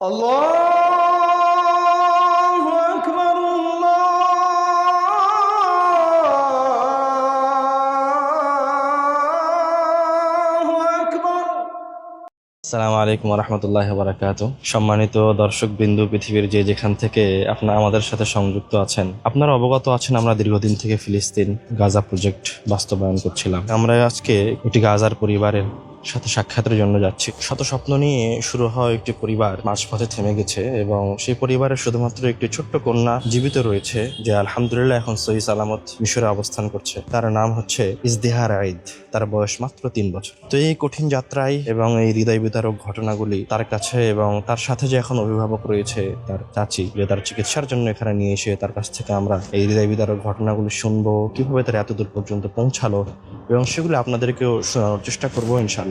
আল্লাহু আকবার, আল্লাহু আকবার। আসসালামু আলাইকুম ওয়া রাহমাতুল্লাহি ওয়া বারাকাতুহু। সম্মানিত দর্শকবৃন্দ, পৃথিবীর যে যেখান থেকে আপনারা আমাদের সাথে সংযুক্ত আছেন, আপনারা অবগত আছেন আমরা দীর্ঘদিন থেকে ফিলিস্তিন গাজা প্রজেক্ট বাস্তবায়ন করছিলাম। আমরা আজকে একটি গাজার পরিবারের সাথে সাক্ষাতের জন্য যাচ্ছি। শত স্বপ্ন নিয়ে শুরু হওয়া একটি পরিবার মাঝপথে থেমে গেছে এবং সেই পরিবারের শুধুমাত্র একটি ছোট্ট কন্যা জীবিত রয়েছে, যে আলহামদুলিল্লাহ এখন সহি সালামত মিশরে অবস্থান করছে। তার নাম হচ্ছে ইজদিহার আইদ। তার বয়স মাত্র 3 বছর। তো এই কঠিন যাত্রায় এবং এই হৃদয় বিদারক ঘটনাগুলি তার কাছে এবং তার সাথে যে এখন অভিভাবক রয়েছে তার চাচি, যে তার চিকিৎসার জন্য এখানে নিয়ে এসে তার কাছ থেকে আমরা এই হৃদয় বিদারক ঘটনাগুলি শুনবো, কিভাবে তার এতদূর পর্যন্ত পৌঁছালো এবং সেগুলো আপনাদেরকেও শোনানোর চেষ্টা করবো ইনশাআল্লাহ।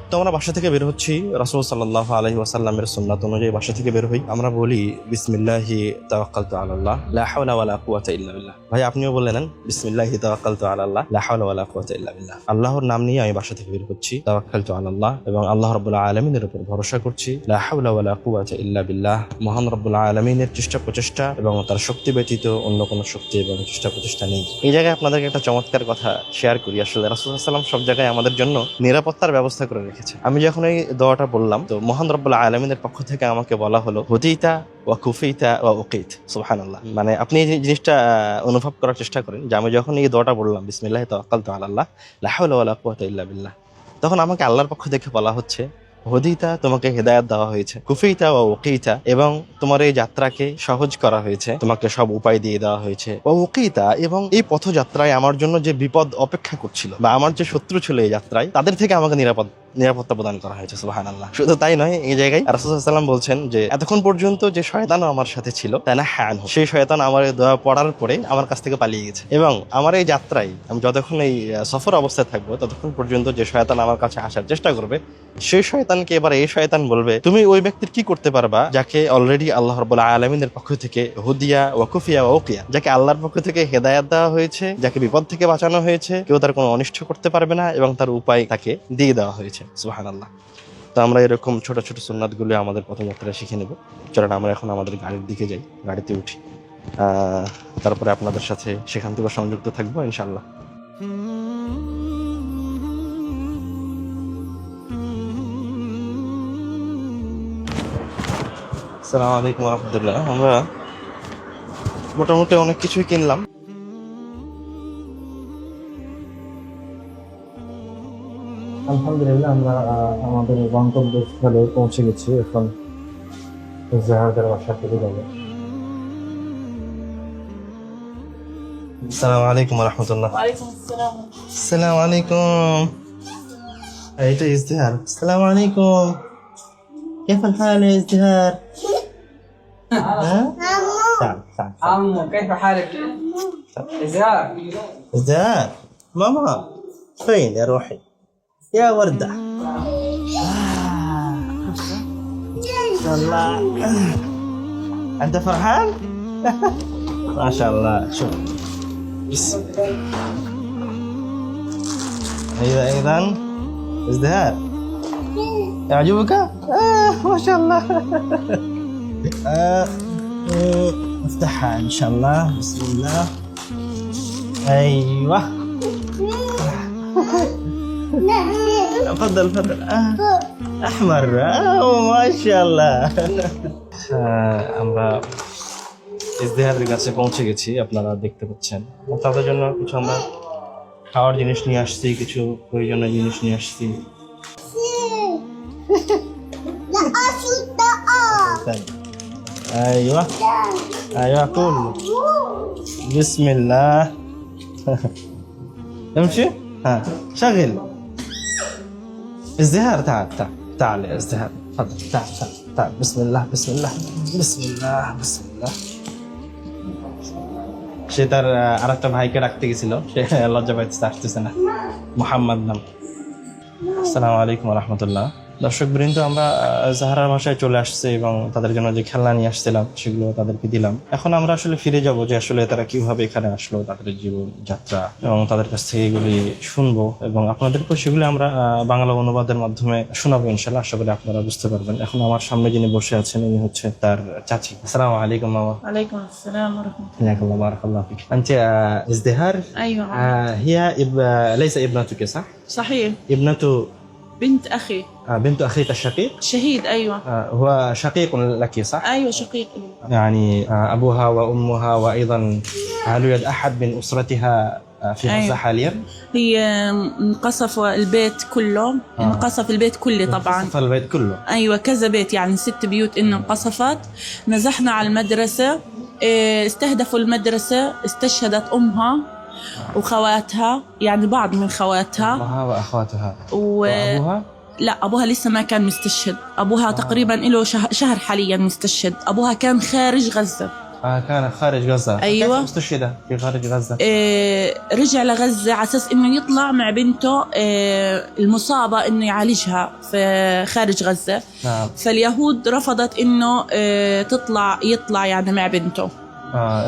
তো আমরা বাসা থেকে বের হচ্ছি, রাসূল সাল্লাল্লাহু আলাইহি ওয়াসাল্লামের সুন্নাত অনুযায়ী বাসা থেকে বের হই। আমরা বলি বিসমিল্লাহি তাওয়াক্কালতু আলাল্লাহ লা হাওলা ওয়ালা কুওয়াতা ইল্লা বিল্লাহ। ভাই আপনিও বলে নেন বিসমিল্লাহি তাওয়াক্কালতু আলাল্লাহ লা হাওলা ওয়ালা কুওয়াতা ইল্লা বিল্লাহ। আল্লাহর নাম নিয়ে আমি বাসা থেকে বের হচ্ছি, তাওয়াক্কালতু আলাল্লাহ, এবং আল্লাহ রাব্বুল আলামিনের উপর ভরসা করছি। লা হাওলা ওয়ালা কুওয়াতা ইল্লা বিল্লাহ। মহান রাব্বুল আলামিনের চেষ্টা প্রচেষ্টা এবং তার শক্তি ব্যতীত অন্য কোনো শক্তি এবং চেষ্টা প্রচেষ্টা নেই। এই জায়গায় আপনাদেরকে একটা চমৎকার কথা শেয়ার করি। আসলে রাসূল সাল্লাল্লাহু আলাইহি ওয়াসাল্লাম সব জায়গায় আমাদের জন্য নিরাপত্তার ব্যবস্থা করে রেখেছে। আমি যখন এই দোয়াটা বললাম, তো মহান রব্বুল আলামিনের পক্ষ থেকে আমাকে বলা হলো হুদিতা ওয়া কুফিতা ওয়া উকিত। সুবহানাল্লাহ। মানে আপনি এই জিনিসটা অনুভব করার চেষ্টা করেন যে আমি যখন এই দোয়াটা বললাম বিসমিল্লাহি তাওয়াক্কালতু আলাল্লাহ লা হাওলা ওয়ালা কুওয়াতা ইল্লা বিল্লাহ, তখন আমাকে আল্লাহর পক্ষ থেকে বলা হচ্ছে হুদিতা, তোমাকে হেদায়েত দেওয়া হয়েছে, কুফিতা ওয়া উকিতা, এবং তোমার এই যাত্রাকে সহজ করা হয়েছে, তোমাকে সব উপায় দিয়ে দেওয়া হয়েছে, ওয়া উকিতা, এবং এই পথযাত্রায় আমার জন্য যে বিপদ অপেক্ষা করছিল বা আমার যে শত্রু ছিল এই যাত্রায়, তাদের থেকে আমাকে নিরাপত্তা প্রদান করা হয়েছে। সুবহানাল্লাহ। শুধু তাই নয়, এই জায়গায় রাসূল সাল্লাল্লাহু আলাইহি ওয়াসাল্লাম বলছেন যে এতক্ষণ পর্যন্ত যে শয়তান আমার সাথে ছিল তানাহা, সেই শয়তান আমার এই দোয়া পড়ার পরে আমার কাছ থেকে পালিয়ে গেছে, এবং আমার এই যাত্রায় আমি যতক্ষণ এই সফর অবস্থায় থাকবো ততক্ষণ পর্যন্ত যে শয়তান আমার কাছে আসার চেষ্টা করবে, সেই শয়তানকে এবার এই শয়তান বলবে তুমি ওই ব্যক্তির কি করতে পারবা যাকে অলরেডি আল্লাহ রাব্বুল আলামিনের পক্ষ থেকে হুদিয়া ওয়া কুফিয়া ওয়া উকিয়া, যাকে আল্লাহর পক্ষ থেকে হেদায়েত দেওয়া হয়েছে, যাকে বিপদ থেকে বাঁচানো হয়েছে, কেউ তার কোনো অনিষ্ট করতে পারবে না এবং তার উপায় তাকে দিয়ে দেওয়া হয়েছে। সুবহানাল্লাহ। তো আমরা এরকম ছোট ছোট সুন্নাতগুলো আমাদের পথযাত্রায় শিখে নেব। চলেন আমরা এখন আমাদের গাড়ির দিকে যাই, গাড়িতে উঠি, তারপরে আপনাদের সাথে সেখান থেকে সংযুক্ত থাকবো ইনশাআল্লাহ। আসসালামু আলাইকুম ওয়া রাহমাতুল্লাহ। আমরা মোটামুটি অনেক কিছুই কিনলাম। আলহামদুলিল্লাহ, আমরা আমাদের গন্তব্যস্থলে পৌঁছে গেছি। এখন জাহাজের বাসার দিকে যাবো। আসসালামু আলাইকুম ওয়া রাহমাতুল্লাহ। ওয়ালাইকুম আসসালাম। আসসালামু আলাইকুম। এই তো ইজতিহার। আসসালামু আলাইকুম। كيف الحال يا ازدهار؟ ها؟ تعال تعال عمو كيف حالك؟ إزهار. ازدهار ماما فين يا روحي يا وردة؟ ما شاء الله. أنت فرحان؟ ما شاء الله. شوف أيضا ازدهار يعجبك؟ ما شاء الله. افتحها إن شاء الله. بسم الله. أيوة. تفضل تفضل. أحمر. ما شاء الله. আমরা ইজতিহারের কাছে পৌঁছে গেছি, আপনারা দেখতে পাচ্ছেন। তাদের জন্য কিছু আমরা খাওয়ার জিনিস নিয়ে আসছি, কিছু প্রয়োজনীয় জিনিস নিয়ে আসছি। ايوه ايوه قول بسم الله. امشي. ها شغل. ازدهار تعال تعال تعال يا ازدهار، تفضل تعال تعال تعال. بسم الله بسم الله بسم الله بسم الله. সে তার আরেকটা ভাইকে ডাকতে গেছিল, সে লজ্জা পাইতেছে, আসতেছে না। মুহাম্মদ নাম। আসসালামু আলাইকুম ওয়া রাহমাতুল্লাহ। দর্শকবৃন্দ, আমরা জাহারার বাসায় চলে আসছি এবং তাদের জন্য যে খেলনা নিয়ে আসছিলাম সেগুলো তাদেরকে দিলাম। এখন আমরা আসলে ফিরে যাব যে আসলে তারা কিভাবে এখানে আসলো, তাদের জীবন যাত্রা, এবং তাদের কাছ থেকে এগুলি শুনবো এবং আপনাদেরকেও সেগুলি আমরা বাংলা অনুবাদের মাধ্যমে শোনাবো ইনশাল্লাহ। আশা করি আপনারা বুঝতে পারবেন। এখন আমার সামনে যিনি বসে আছেন ইনি হচ্ছে তার চাচি। আসসালামু আলাইকুম মামা। عليكم السلام ورحمة الله. حياك الله، بارك الله فيك. أنت ازدهار؟ أيوة. هي ليس ابنتك صح؟ صحيح. ابنة بنت أخي بنت أخيك الشقيق؟ شهيد. أيوة. هو شقيق لك صح؟ أيوة شقيق لي. يعني أبوها وأمها وأيضا هل يوجد أحد من أسرتها في غزة أيوة. حاليا؟ هي انقصف البيت كله. انقصف البيت كله طبعا. انقصف البيت كله. أيوة كذا بيت، يعني 6 بيوت إنه انقصفت. نزحنا على المدرسة، استهدفوا المدرسة، استشهدت أمها وخواتها، يعني بعض من خواتها. أمها وأخواتها. و... وأبوها؟ لا أبوها لسه ما كان مستشهد. أبوها تقريبا له شهر حاليا مستشهد. أبوها كان خارج غزة. كان خارج غزة. أيوة. كيف استشهد في خارج غزة؟ رجع لغزة على أساس إنه يطلع مع بنته المصابة إنه يعالجها في خارج غزة. نعم. فاليهود رفضت إنه يطلع يعني مع بنته.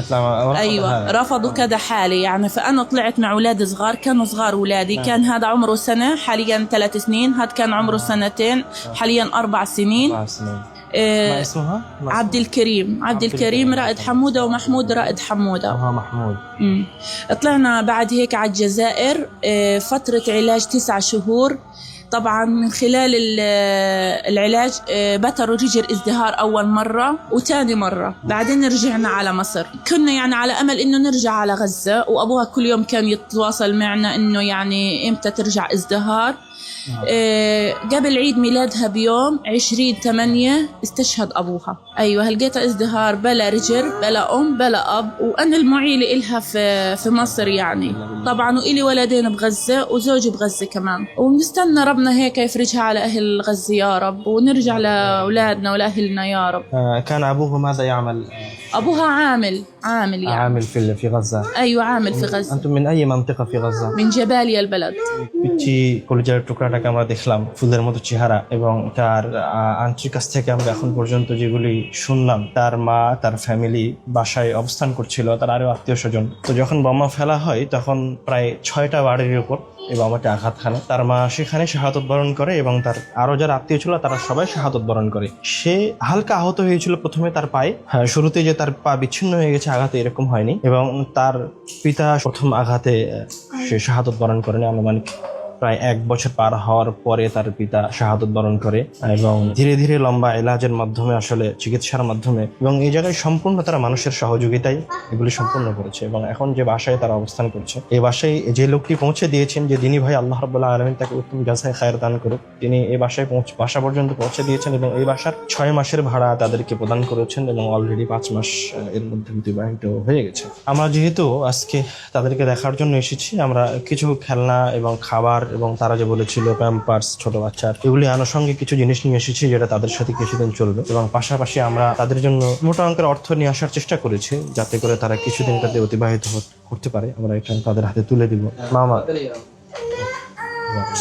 اطلع أيوة هذا. رفضوا كذا حالة يعني. فأنا طلعت مع أولاد صغار، كانوا صغار أولادي. كان هذا عمره سنة، حاليا 3 سنين. هذا كان عمره 2 حاليا 4 سنين. 4 سنين. ما اسمها؟ عبد الكريم. عبد الكريم رائد حمودة، ومحمود رائد حمودة. محمود. طلعنا بعد هيك على الجزائر، فترة علاج 9 شهور. طبعا من خلال العلاج بتروا رجل ازدهار أول مرة وتاني مرة. بعدين رجعنا على مصر. كنا يعني على أمل إنه نرجع على غزة، وأبوها كل يوم كان يتواصل معنا إنه يعني إمتى ترجع ازدهار. قبل عيد ميلادها بيوم 20/8 استشهد أبوها. أيوة هلقيتها ازدهار بلا رجل بلا أم بلا أب، وأنا المعيلة إلها في مصر يعني. طبعا وإلي ولدين بغزة وزوجي بغزة كمان، ونستنى ربنا هيك يفرجها على أهل غزة يا رب، ونرجع لأولادنا ولأهلنا يا رب. كان أبوه ماذا يعمل؟ أبوها عامل يعني. عامل في غزة. أيوة عامل في غزة. أنتم من أي منطقة في غزة؟ من جباليا البلد. পিচ্ছি কলিজার টুকরাটাকে আমরা দেখলাম, ফুলের মতো চেহারা, এবং তার আন্টির কাছ থেকে আমরা এখন পর্যন্ত যেগুলি শুনলাম, তার মা তার ফ্যামিলি বাসায় অবস্থান করছিল, তার আরো আত্মীয় স্বজন। তো যখন বোমা ফেলা হয় তখন প্রায় 6টা বাড়ির উপর এই বোমাটা আঘাত খানে। তার মা সেখানে শাহাদত বরণ করে এবং তার আরো যারা আত্মীয় ছিল তারা সবাই শাহাদত বরণ করে। সে হালকা আহত হয়েছিল প্রথমে তার পায়ে। হ্যাঁ, শুরুতে যে তার পা বিচ্ছিন্ন হয়ে গেছে আঘাতে এরকম হয়নি, এবং তার পিতা প্রথম আঘাতে সে শাহাদত বরণ করেনি। আনুমানিক প্রায় 1 বছর পার হওয়ার পরে তার পিতা শাহাদত বরণ করে, এবং ধীরে ধীরে লম্বা এলাজের মাধ্যমে, আসলে চিকিৎসার মাধ্যমে, এবং এই জায়গায় সম্পূর্ণ তারা মানুষের সহযোগিতায় এগুলি সম্পূর্ণ করেছে। এবং এখন যে বাসায় তারা অবস্থান করছে, এই বাসায় যে লোকটি পৌঁছে দিয়েছেন, যে দিনী ভাই, আল্লাহ রাব্বুল আলামিন তাকে উত্তম জাযায়ে খায়র দান করুক, তিনি এই বাসায় বাসা পর্যন্ত পৌঁছে দিয়েছেন এবং এই বাসার 6 মাসের ভাড়া তাদেরকে প্রদান করেছেন, এবং অলরেডি 5 মাস এর মধ্যে অতিবাহিত হয়ে গেছে। আমরা যেহেতু আজকে তাদেরকে দেখার জন্য এসেছি, আমরা কিছু খেলনা এবং খাবার এবং তারা যে বলেছিল প্যাম্পার্স, ছোট বাচ্চার, এগুলি আনুষঙ্গিক কিছু জিনিস নিয়ে এসেছি যেটা তাদের সাথে কিছুদিন চলবে, এবং পাশাপাশি আমরা তাদের জন্য মোটা অঙ্কের অর্থ নিয়ে আসার চেষ্টা করেছি যাতে করে তারা কিছুদিন তাদের অতিবাহিত করতে পারে। আমরা এখানে তাদের হাতে তুলে দিব। মামা,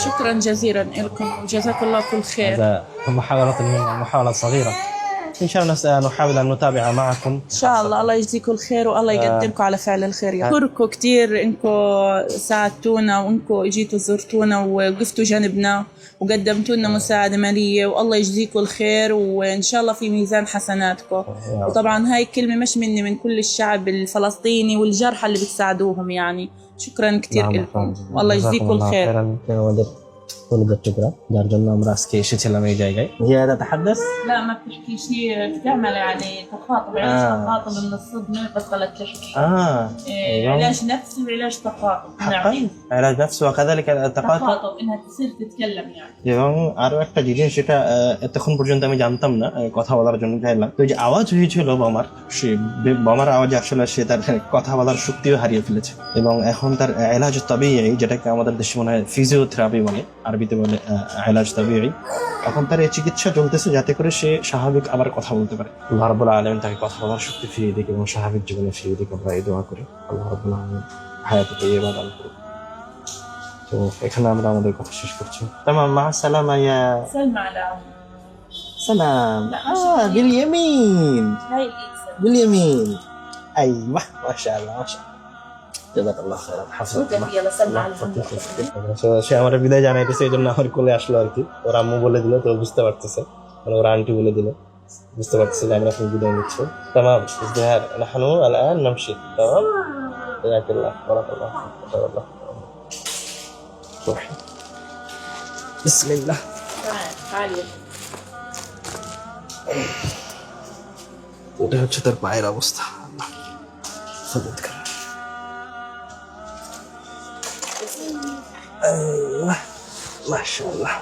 شكرا جزيلا لكم وجزاكم الله كل خير. هذا محاولة صغيرة، إن شاء الله سنحاول أن نتابع معكم. إن شاء الله. الله يجزيكم الخير والله يقدركم على فعل الخير. أشكركم كتير إنكم ساعدتونا وإنكم إجيتوا زرتونا ووقفتوا جنبنا وقدمتوا لنا مساعدة مالية، والله يجزيكم الخير وإن شاء الله في ميزان حسناتكم. وطبعا هاي كلمة مش مني، من كل الشعب الفلسطيني والجرحى اللي بتساعدوهم يعني. شكرا كتير لكم والله يجزيكم الخير. ولد التقرى যার জন্য আমরা আজকে এসেছিলাম এই জায়গায়। هي تتحدث؟ لا ما بتحكي شيء، بتعمل يعني تخاطب، علاج تخاطب من الصدمة بطلت تحكي. علاج نفسي وعلاج تخاطب. حقا علاج نفسي وكذلك التخاطب انها تصير تتكلم يعني. এবং আরো একটা জিনিস যেটা এতক্ষণ পর্যন্ত আমি জানতাম না, কথা বলার জন্য চাইলাম, তো যে আওয়াজ হয়েছিল বোমার, সে বোমার আওয়াজে আসলে সে তার কথা বলার শক্তিও হারিয়ে ফেলেছে, এবং এখন তার এলাজ তাবিঈ, যেটাকে আমাদের দেশে মনে হয় ফিজিওথেরাপি বলে, আরবিতে বলে এলাজ তাবিঈ, এখন তার এই চিকিৎসা চলতেছে যাতে করে সে স্বাভাবিক আবার কথা বলতে পারে। আল্লাহ রাব্বুল আলামিন তাকে কথা বলার শক্তি ফিরিয়ে দিক এবং স্বাভাবিক জীবনে ফিরিয়ে দিক। আমরা এই দোয়া করি, আল্লাহ রাব্বুল আলামিন হায়াতে তাইয়্যিবা দান করুন। তো এখানে আমরা আমাদের কথা শেষ করছি। তামাম, মা সালামা ইয়া سلم على عمو. সালাম। لا، বিল هاي الإيد. باليمين. ايوه ما شاء الله ما شاء الله. جزاك الله خيرا حفظك الله. يلا سلم على সে আমার বিদায় জানাইতেছে, এই জন্য আমার কোলে আসলো আর কি। ওর আম্মু বলে দিল, তো বুঝতে পারতেছে, মানে ওর আন্টি বলে দিল, বুঝতে পারতেছে যে আমরা এখন বিদায় নিচ্ছি। তামাম ইজদিহার নাহনু আলআন নামশি। তামাম জাযাকাল্লাহ বারাকাল্লাহ বারাকাল্লাহ। বিসমিল্লাহ। تعالي. এটা হচ্ছে তার পায়ের অবস্থা। মাশাআল্লাহ।